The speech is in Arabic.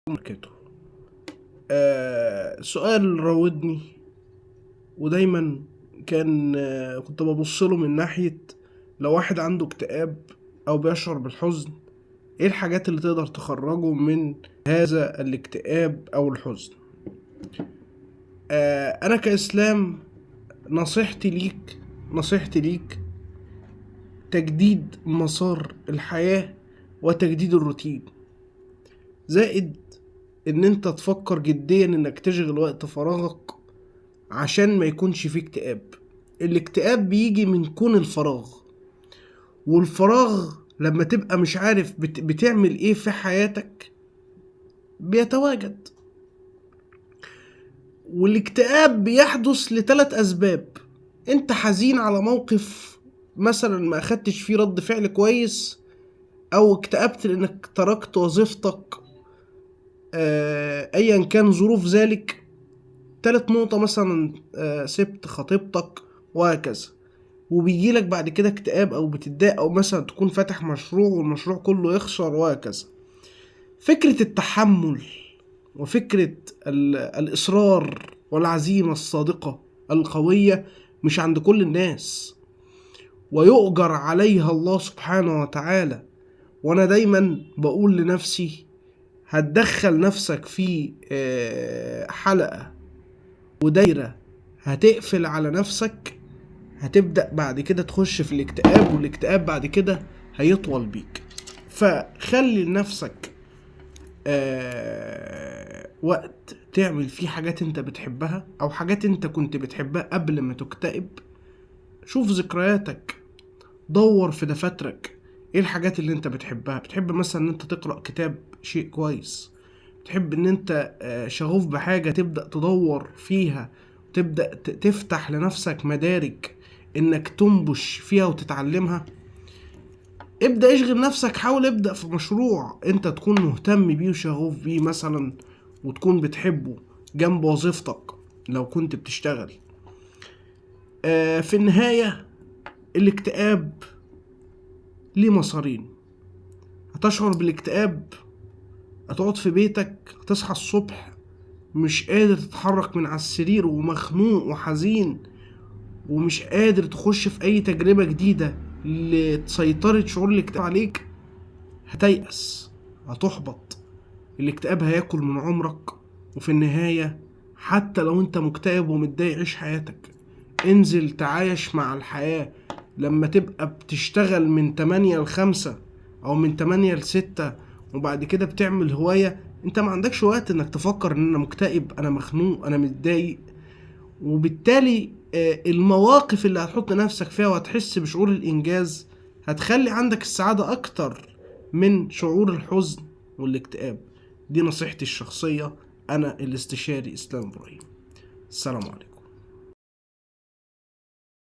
وبركاته. سؤال راودني ودايما كنت ببص له من ناحية لو واحد عنده اكتئاب أو بيشعر بالحزن، ايه الحاجات اللي تقدر تخرجه من هذا الاكتئاب أو الحزن؟ أنا كإسلام نصيحتي ليك تجديد مسار الحياة وتجديد الروتين، زائد ان انت تفكر جديا انك تشغل وقت فراغك عشان ما يكونش فيه اكتئاب. الاكتئاب بيجي من كون الفراغ، والفراغ لما تبقى مش عارف بتعمل ايه في حياتك بيتواجد. والاكتئاب بيحدث لثلاث اسباب: انت حزين على موقف مثلا ما اخدتش فيه رد فعل كويس، او اكتئبت لانك تركت وظيفتك ايا كان ظروف ذلك. تالت نقطة مثلا سبت خطيبتك وهكذا، وبيجيلك بعد كده اكتئاب او بتتضايق، او مثلا تكون فاتح مشروع والمشروع كله يخسر وهكذا. فكرة التحمل وفكرة الإصرار والعزيمة الصادقة القوية مش عند كل الناس، ويؤجر عليها الله سبحانه وتعالى. وانا دايما بقول لنفسي هتدخل نفسك في حلقة ودايرة هتقفل على نفسك، هتبدأ بعد كده تخش في الاكتئاب، والاكتئاب بعد كده هيطول بيك. فخلي لنفسك وقت تعمل فيه حاجات انت بتحبها او حاجات انت كنت بتحبها قبل ما تكتئب. شوف ذكرياتك، دور في دفاترك ايه الحاجات اللي انت بتحبها. بتحب مثلا ان انت تقرأ كتاب، شيء كويس. بتحب ان انت شغوف بحاجة، تبدأ تدور فيها، تبدأ تفتح لنفسك مدارك انك تنبش فيها وتتعلمها. ابدأ اشغل نفسك، حاول ابدأ في مشروع انت تكون مهتم بيه وشغوف بيه مثلا، وتكون بتحبه جنب وظيفتك لو كنت بتشتغل. في النهاية الاكتئاب ليه مسارين: هتشعر بالاكتئاب، هتقعد في بيتك، هتصحى الصبح مش قادر تتحرك من على السرير ومخنوق وحزين ومش قادر تخش في اي تجربة جديدة لسيطرة شعور الاكتئاب عليك، هتيأس، هتحبط، الاكتئاب هياكل من عمرك. وفي النهاية حتى لو انت مكتئب ومتضايق، عيش حياتك، انزل تعايش مع الحياة. لما تبقى بتشتغل من 8 ل5 او من 8 ل6 وبعد كده بتعمل هواية، انت ما عندكش وقت انك تفكر ان انا مكتئب، انا مخنوق، انا متضايق. وبالتالي المواقف اللي هتحط نفسك فيها وهتحس بشعور الانجاز هتخلي عندك السعادة اكتر من شعور الحزن والاكتئاب. دي نصيحتي الشخصية، انا الاستشاري اسلام ابراهيم. السلام عليكم.